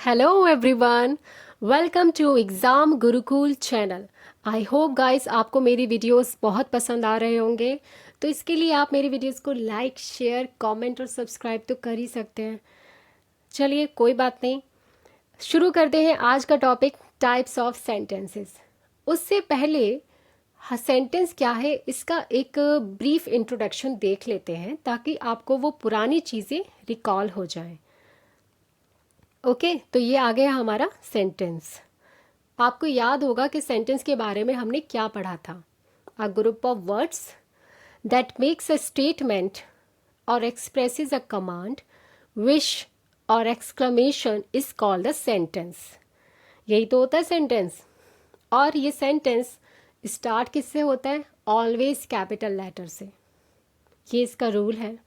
Hello everyone, welcome to exam Gurukul channel. I hope guys आपको मेरी videos बहुत पसंद आ रहे होंगे। तो इसके लिए आप मेरी वीडियोस को लाइक, शेयर, कमेंट और सब्सक्राइब तो कर ही सकते हैं। चलिए कोई बात नहीं, शुरू करते हैं आज का टॉपिक, टाइप्स ऑफ सेंटेंसेस। उससे पहले सेंटेंस क्या है इसका एक ब्रीफ इंट्रोडक्शन देख लेते हैं ताकि आपको वो पुरानी चीज़ें रिकॉल हो जाएं। ओके, तो ये आ गया हमारा सेंटेंस। आपको याद होगा कि सेंटेंस के बारे में हमने क्या पढ़ा था। A group of words that makes a statement और एक्सप्रेसेस अ कमांड, विश और exclamation is called a sentence. यही तो होता है सेंटेंस। और ये सेंटेंस स्टार्ट किससे होता है? ऑलवेज कैपिटल लेटर से, ये इसका रूल है।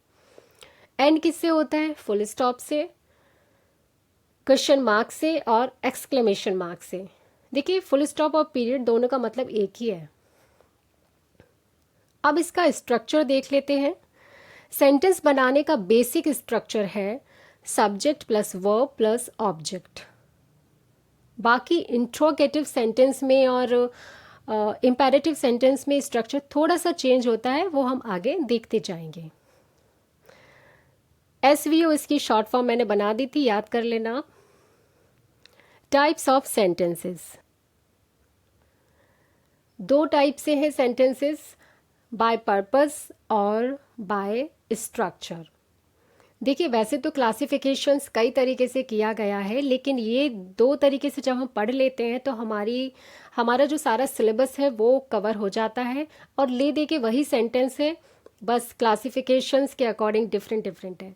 एंड किससे होता है? फुल स्टॉप से, क्वेश्चन मार्क से और एक्सक्लेमेशन मार्क से। देखिए, फुल स्टॉप और पीरियड दोनों का मतलब एक ही है। अब इसका स्ट्रक्चर देख लेते हैं। सेंटेंस बनाने का बेसिक स्ट्रक्चर है subject plus verb plus object. बाकी इंट्रोगेटिव सेंटेंस में और इम्पेरेटिव सेंटेंस में स्ट्रक्चर थोड़ा सा चेंज होता है, वो हम आगे देखते जाएंगे। SVO इसकी शॉर्ट फॉर्म मैंने बना दी थी, याद कर लेना आप। टाइप्स ऑफ सेंटेंसेस, दो टाइप से हैं सेंटेंसेस, बाय पर्पस और बाय स्ट्रक्चर। देखिए, वैसे तो क्लासिफिकेशंस कई तरीके से किया गया है, लेकिन ये दो तरीके से जब हम पढ़ लेते हैं तो हमारा जो सारा सिलेबस है वो कवर हो जाता है और ले दे के वही सेंटेंस है, बस क्लासिफिकेशंस के अकॉर्डिंग डिफरेंट डिफरेंट है,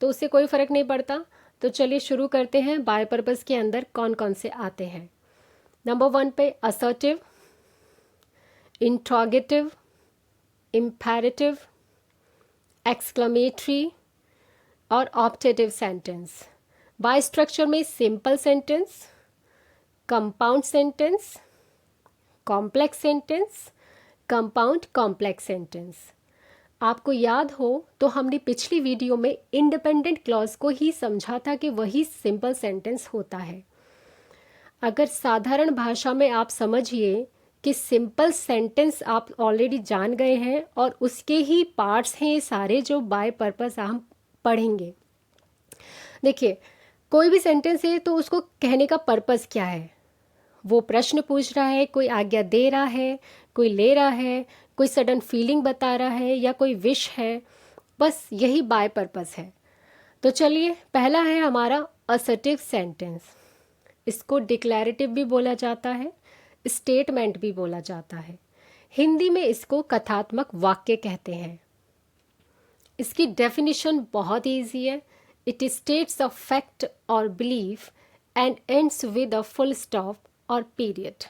तो उससे कोई फ़र्क नहीं पड़ता। तो चलिए शुरू करते हैं। बाय पर्पस के अंदर कौन कौन से आते हैं। नंबर 1 पे असर्टिव, इंट्रोगेटिव, इम्पेरेटिव, एक्सक्लेमेटरी और ऑप्टेटिव सेंटेंस। बाय स्ट्रक्चर में simple sentence, compound sentence, complex sentence, compound complex sentence. आपको याद हो तो हमने पिछली वीडियो में इंडिपेंडेंट क्लॉज को ही समझा था कि वही सिंपल सेंटेंस होता है। अगर साधारण भाषा में आप समझिए कि सिंपल सेंटेंस आप ऑलरेडी जान गए हैं और उसके ही पार्ट्स हैं ये सारे जो बाय पर्पस हम पढ़ेंगे। देखिए, कोई भी सेंटेंस है तो उसको कहने का पर्पस क्या है? वो प्रश्न पूछ रहा है, कोई आज्ञा दे रहा है, कोई ले रहा है, कोई सडन फीलिंग बता रहा है या कोई विश है, बस यही बाय पर्पस है। तो चलिए, पहला है हमारा असर्टिव सेंटेंस। इसको डिक्लैरेटिव भी बोला जाता है, स्टेटमेंट भी बोला जाता है। हिंदी में इसको कथात्मक वाक्य कहते हैं। इसकी डेफिनेशन बहुत ईजी है। इट स्टेट्स अ फैक्ट और belief and ends with a full stop और पीरियड।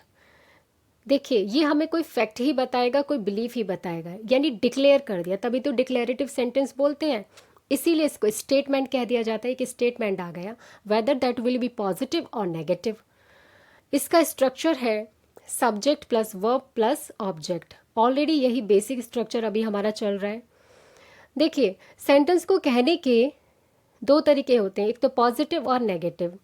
देखिए, ये हमें कोई फैक्ट ही बताएगा, कोई बिलीफ ही बताएगा, यानी डिक्लेयर कर दिया, तभी तो डिक्लेरेटिव सेंटेंस बोलते हैं। इसीलिए इसको स्टेटमेंट कह दिया जाता है कि स्टेटमेंट आ गया, whether that will be positive और नेगेटिव। इसका स्ट्रक्चर है subject plus verb plus object. Already यही बेसिक स्ट्रक्चर अभी हमारा चल रहा है। देखिए, सेंटेंस को कहने के दो तरीके होते हैं, एक तो पॉजिटिव और negative.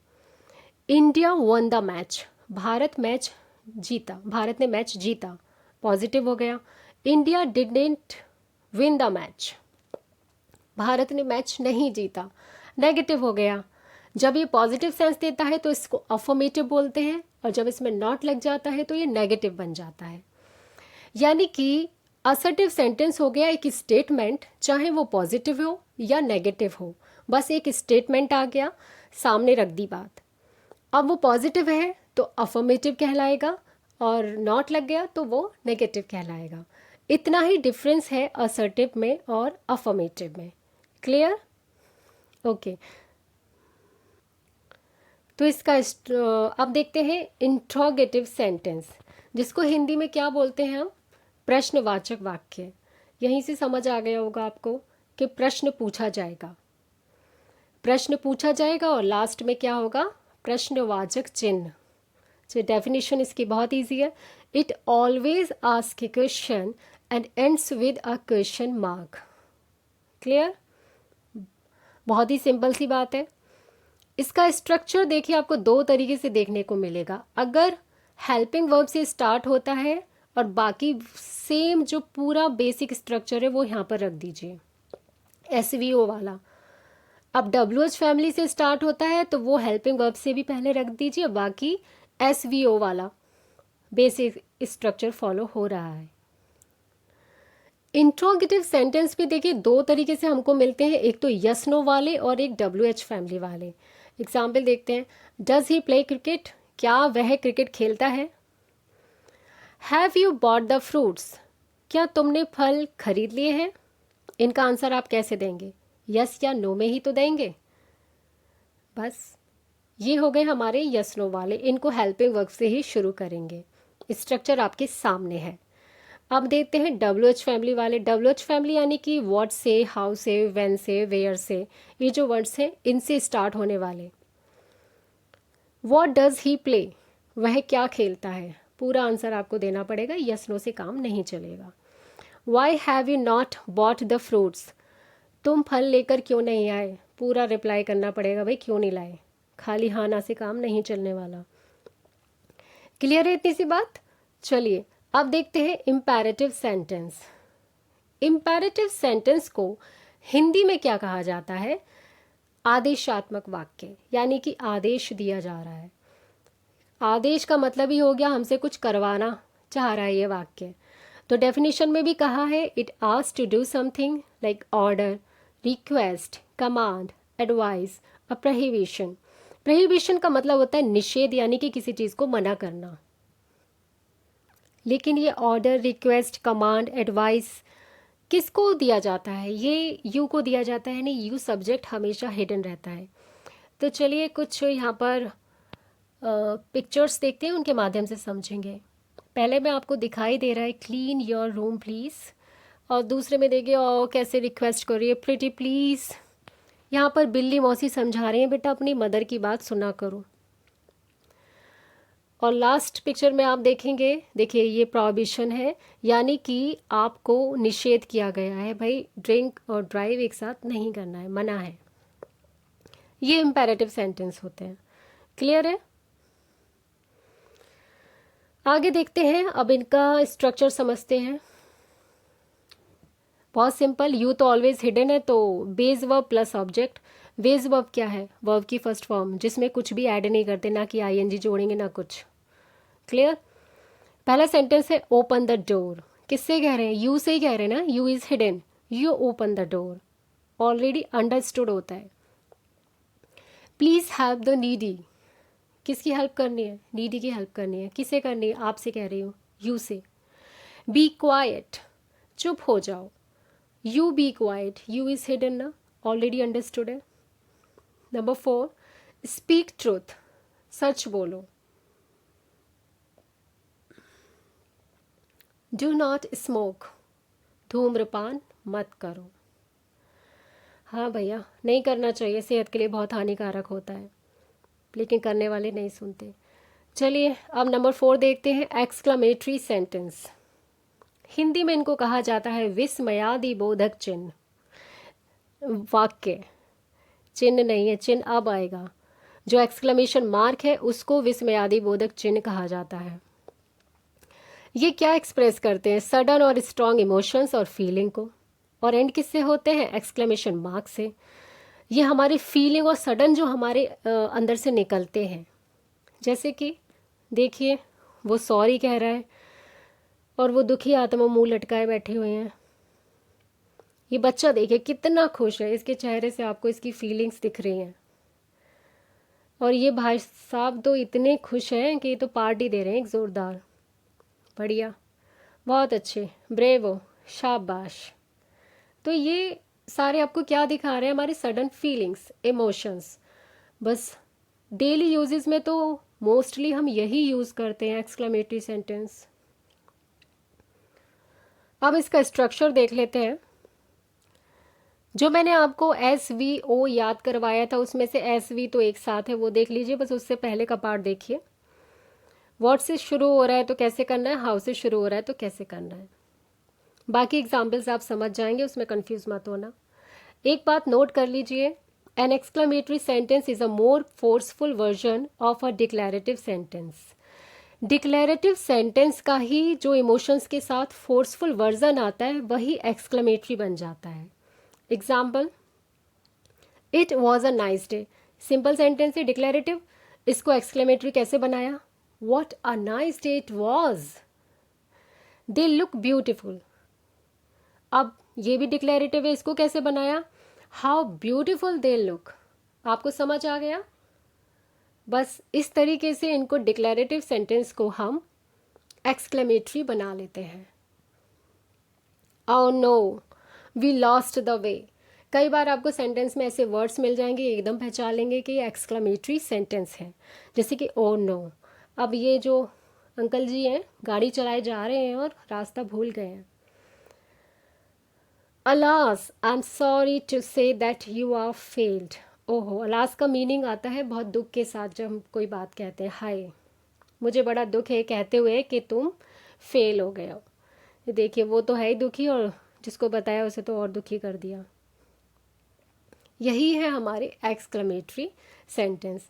India one the match, Bharat match जीता, भारत ने मैच जीता, पॉजिटिव हो गया। India didn't win the match, Bharat ने मैच नहीं जीता, नेगेटिव हो गया। जब ये पॉजिटिव सेंस देता है तो इसको अफर्मेटिव बोलते हैं, और जब इसमें नॉट लग जाता है तो ये नेगेटिव बन जाता है। यानी कि असर्टिव सेंटेंस हो गया एक स्टेटमेंट, चाहे वो पॉजिटिव हो या नेगेटिव हो, बस एक स्टेटमेंट आ गया, सामने रख दी बात। अब वो पॉजिटिव है तो अफर्मेटिव कहलाएगा, और नॉट लग गया तो वो नेगेटिव कहलाएगा। इतना ही डिफरेंस है असर्टिव में और अफर्मेटिव में। क्लियर? ओके, तो इसका अब देखते हैं इंट्रोगेटिव सेंटेंस, जिसको हिंदी में क्या बोलते हैं हम? प्रश्नवाचक वाक्य। यहीं से समझ आ गया होगा आपको कि प्रश्न पूछा जाएगा, प्रश्न पूछा जाएगा और लास्ट में क्या होगा? प्रश्नवाचक चिन्ह। तो डेफिनेशन इसकी बहुत इजी है। It always ask A question and ends with a question mark. Clear? बहुत ही सिंपल सी बात है। इसका स्ट्रक्चर देखिए, आपको दो तरीके से देखने को मिलेगा। अगर हेल्पिंग वर्ब से स्टार्ट होता है और बाकी सेम जो पूरा बेसिक स्ट्रक्चर है वो यहाँ पर रख दीजिए, SVO वाला। अब WH फैमिली से स्टार्ट होता है तो वो हेल्पिंग वर्ब से भी पहले रख दीजिए, बाकी SVO वाला बेसिक स्ट्रक्चर फॉलो हो रहा है। इंट्रोगेटिव सेंटेंस भी देखिए दो तरीके से हमको मिलते हैं, एक तो यस नो वाले और एक WH फैमिली वाले। एग्जाम्पल देखते हैं, डज ही प्ले क्रिकेट, क्या वह क्रिकेट खेलता है। Have you bought the fruits, क्या तुमने फल खरीद लिए हैं। इनका आंसर आप कैसे देंगे, यस या नो में ही तो देंगे। बस ये हो गए हमारे यस नो वाले, इनको हेल्पिंग वर्ब से ही शुरू करेंगे। स्ट्रक्चर आपके सामने है। अब देखते हैं WH फैमिली वाले। WH फैमिली यानी कि व्हाट से, हाउ से, व्हेन से, वेयर से, ये जो वर्ड्स हैं इनसे स्टार्ट होने वाले। व्हाट डज ही प्ले, वह क्या खेलता है, पूरा आंसर आपको देना पड़ेगा, यस नो से काम नहीं चलेगा। Why have you not bought the fruits, तुम फल लेकर क्यों नहीं आए, पूरा रिप्लाई करना पड़ेगा, भाई क्यों नहीं लाए, खाली हाँ ना से काम नहीं चलने वाला। क्लियर है इतनी सी बात। चलिए अब देखते हैं इम्पेरेटिव सेंटेंस। इम्पेरेटिव सेंटेंस को हिंदी में क्या कहा जाता है, आदेशात्मक वाक्य, यानी कि आदेश दिया जा रहा है। आदेश का मतलब ही हो गया हमसे कुछ करवाना चाह रहा है ये वाक्य। तो डेफिनेशन में भी कहा है, it asks to do something like order, request, command, advice, a prohibition. Prohibition का मतलब होता है निषेध, यानी कि किसी चीज़ को मना करना। लेकिन ये ऑर्डर, रिक्वेस्ट, कमांड, एडवाइस किसको दिया जाता है, ये यू को दिया जाता है, नहीं यू सब्जेक्ट हमेशा हिडन रहता है। तो चलिए कुछ यहाँ पर पिक्चर्स देखते हैं, उनके माध्यम से समझेंगे। पहले में आपको दिखाई दे रहा है क्लीन योर रूम प्लीज़, और दूसरे में देखिए और कैसे रिक्वेस्ट कर रही है, प्रिटी प्लीज़। यहाँ पर बिल्ली मौसी समझा रही हैं, बेटा अपनी मदर की बात सुना करो। और लास्ट पिक्चर में आप देखेंगे, देखिए ये प्रोहिबिशन है, यानी कि आपको निषेध किया गया है, भाई ड्रिंक और ड्राइव एक साथ नहीं करना है, मना है। ये इम्पेरेटिव सेंटेंस होते हैं। क्लियर है। आगे देखते हैं, अब इनका स्ट्रक्चर समझते हैं। बहुत सिंपल, यू तो ऑलवेज हिडन है, तो base verb plus object. Base verb क्या है, वर्ब की फर्स्ट फॉर्म जिसमें कुछ भी ऐड नहीं करते, ना कि ING जोड़ेंगे ना कुछ। क्लियर। पहला सेंटेंस है ओपन द डोर, किससे कह रहे हैं, यू से ही कह रहे हैं ना, you is hidden, you open the door, already understood होता है। प्लीज हेल्प द नीडी, किसकी हेल्प करनी है, नीडी की हेल्प करनी है, किसे करनी है, आपसे कह रही हूँ, यू से। बी क्वाइट, चुप हो जाओ, you be quiet, you is hidden ना, ऑलरेडी अंडरस्टूड है। नंबर 4, स्पीक ट्रूथ, सच बोलो। डू नॉट स्मोक, धूम्रपान मत करो। हाँ भैया, नहीं करना चाहिए, सेहत के लिए बहुत हानिकारक होता है, लेकिन करने वाले नहीं सुनते। चलिए अब नंबर 4 देखते हैं, एक्सक्लेमेटरी सेंटेंस। हिंदी में इनको कहा जाता है विस्मयादि बोधक चिन्ह। वाक्य, चिन्ह नहीं है, चिन्ह अब आएगा। जो एक्सक्लेमेशन मार्क है उसको विस्मयादि बोधक चिन्ह कहा जाता है। ये क्या एक्सप्रेस करते हैं, सडन और स्ट्रॉन्ग इमोशंस और फीलिंग को। और एंड किससे होते हैं, एक्सक्लेमेशन मार्क से। ये हमारी फीलिंग और सडन जो हमारे अंदर से निकलते हैं। जैसे कि देखिए वो सॉरी कह रहा है और वो दुखी आत्मा मुंह लटकाए बैठे हुए हैं। ये बच्चा देखिए कितना खुश है, इसके चेहरे से आपको इसकी फीलिंग्स दिख रही हैं। और ये भाई साहब तो इतने खुश हैं कि ये तो पार्टी दे रहे हैं एक ज़ोरदार। बढ़िया, बहुत अच्छे, ब्रेवो, शाबाश। तो ये सारे आपको क्या दिखा रहे हैं, हमारे सडन फीलिंग्स, इमोशंस। बस डेली यूजेस में तो मोस्टली हम यही यूज़ करते हैं, एक्सक्लेमेटरी सेंटेंस। अब इसका स्ट्रक्चर देख लेते हैं। जो मैंने आपको SVO याद करवाया था उसमें से SV तो एक साथ है, वो देख लीजिए, बस उससे पहले का पार्ट देखिए। व्हाट से शुरू हो रहा है तो कैसे करना है, हाउ से शुरू हो रहा है तो कैसे करना है। बाकी एग्जाम्पल्स आप समझ जाएंगे, उसमें कंफ्यूज मत होना। एक बात नोट कर लीजिए, An exclamatory sentence is a more forceful version of a declarative sentence. Declarative sentence का ही जो इमोशंस के साथ फोर्सफुल वर्जन आता है वही एक्सक्लेमेटरी बन जाता है. Example, it was a nice day. Simple sentence है, डिक्लेरेटिव. इसको एक्सक्लेमेटरी कैसे बनाया? What a nice day it was. They look beautiful. अब ये भी डिक्लेरेटिव है, इसको कैसे बनाया? How beautiful they look. आपको समझ आ गया? बस इस तरीके से इनको डिक्लेरेटिव सेंटेंस को हम एक्सक्लेमेटरी बना लेते हैं. Oh no we lost the way. कई बार आपको सेंटेंस में ऐसे वर्ड्स मिल जाएंगे, एकदम पहचान लेंगे कि ये एक्सक्लेमेटरी सेंटेंस है. जैसे कि ओह नो. अब ये जो अंकल जी हैं गाड़ी चलाए जा रहे हैं और रास्ता भूल गए हैं. Alas I am sorry to say that you are failed. ओहो, अलास का मीनिंग आता है बहुत दुख के साथ. जब हम कोई बात कहते हैं, हाय मुझे बड़ा दुख है कहते हुए कि तुम फेल हो गए हो. देखिए वो तो है ही दुखी और जिसको बताया उसे तो और दुखी कर दिया. यही है हमारे एक्सक्लेमेटरी सेंटेंस.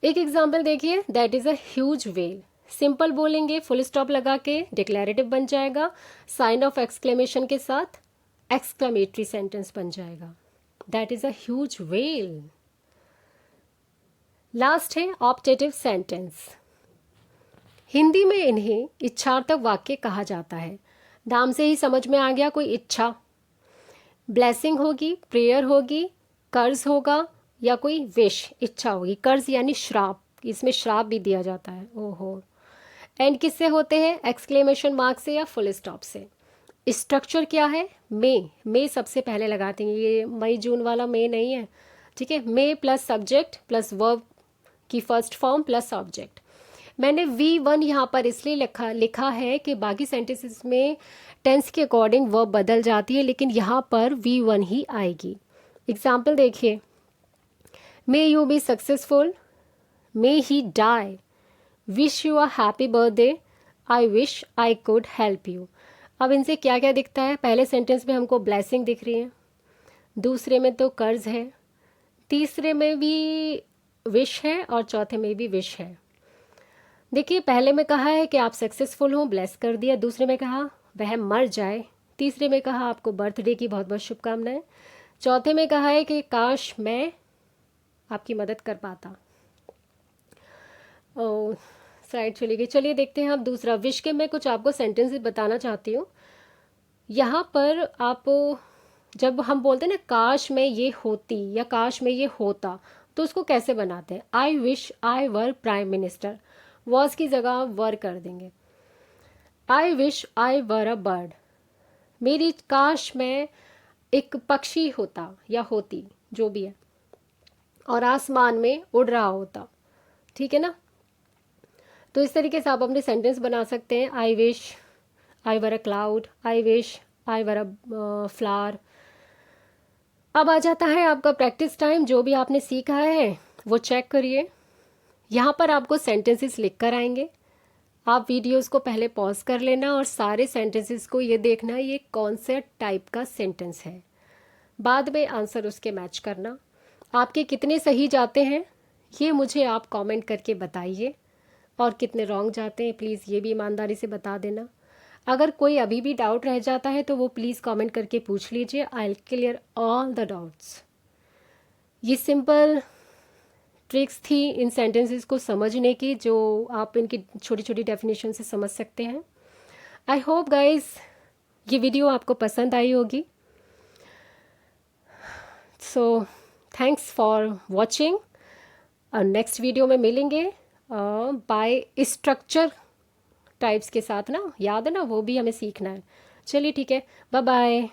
एक एग्जाम्पल देखिए, that is a huge well. Simple बोलेंगे, फुल स्टॉप लगा के डिक्लेरेटिव बन जाएगा. साइन ऑफ एक्सक्लेमेशन के साथ एक्सक्लेमेटरी सेंटेंस बन जाएगा. That is a huge well. Last है ऑप्टेटिव सेंटेंस. हिंदी में इन्हें इच्छार्थक वाक्य कहा जाता है. नाम से ही समझ में आ गया, कोई इच्छा. ब्लेसिंग होगी, प्रेयर होगी, कर्ज होगा या कोई विश, इच्छा होगी. कर्ज यानी श्राप, इसमें श्राप भी दिया जाता है. ओहो. एंड किससे होते हैं? एक्सक्लेमेशन मार्क से या फुल स्टॉप से. स्ट्रक्चर क्या है? मे सबसे पहले लगाते हैं. ये मई जून वाला मे नहीं है, ठीक है. मे प्लस सब्जेक्ट प्लस वर्ब की फर्स्ट फॉर्म प्लस ऑब्जेक्ट. मैंने V1 यहाँ पर इसलिए लिखा है कि बाकी सेंटेंसेस में टेंस के अकॉर्डिंग वर्ब बदल जाती है, लेकिन यहाँ पर V1 ही आएगी. एग्जाम्पल देखिए, may you be successful, may he die, wish you a happy birthday, I wish I could help you. अब इनसे क्या क्या दिखता है? पहले सेंटेंस में हमको ब्लेसिंग दिख रही है, दूसरे में तो कर्ज है, तीसरे में भी विश है और चौथे में भी विश है. देखिए, पहले में कहा है कि आप सक्सेसफुल हो, ब्लेस कर दिया. दूसरे में कहा वह मर जाए. तीसरे में कहा आपको बर्थडे की बहुत बहुत शुभकामनाएं. चौथे में कहा है कि काश मैं आपकी मदद कर पाता. ओ साइड चली गई. चलिए देखते हैं अब दूसरा. विश के मैं कुछ आपको सेंटेंसेस बताना चाहती हूँ. यहाँ पर आप जब हम बोलते हैं ना काश मैं ये होती या काश मैं ये होता, तो उसको कैसे बनाते हैं? आई wish I were prime minister. Was की जगह वर कर देंगे. आई wish I were a bird. मेरी काश मैं एक पक्षी होता या होती, जो भी है, और आसमान में उड़ रहा होता. ठीक है ना. तो इस तरीके से आप अपने सेंटेंस बना सकते हैं. आई wish I were a cloud, I wish I were a flower. अब आ जाता है आपका प्रैक्टिस टाइम. जो भी आपने सीखा है वो चेक करिए. यहाँ पर आपको सेंटेंसेस लिख कर आएंगे. आप वीडियोस को पहले पॉज कर लेना और सारे सेंटेंसेस को ये देखना ये कौन से टाइप का सेंटेंस है. बाद में आंसर उसके मैच करना. आपके कितने सही जाते हैं ये मुझे आप कमेंट करके बताइए, और कितने रॉन्ग जाते हैं प्लीज़ ये भी ईमानदारी से बता देना. अगर कोई अभी भी डाउट रह जाता है तो वो प्लीज़ कमेंट करके पूछ लीजिए. I will clear all the doubts. ये सिंपल ट्रिक्स थी इन सेंटेंसेस को समझने की, जो आप इनकी छोटी छोटी डेफिनेशन से समझ सकते हैं. आई होप गाइस ये वीडियो आपको पसंद आई होगी. So thanks for watching. और नेक्स्ट वीडियो में मिलेंगे बाय स्ट्रक्चर टाइप्स के साथ ना. याद है ना, वो भी हमें सीखना है. चलिए ठीक है, बाय बाय.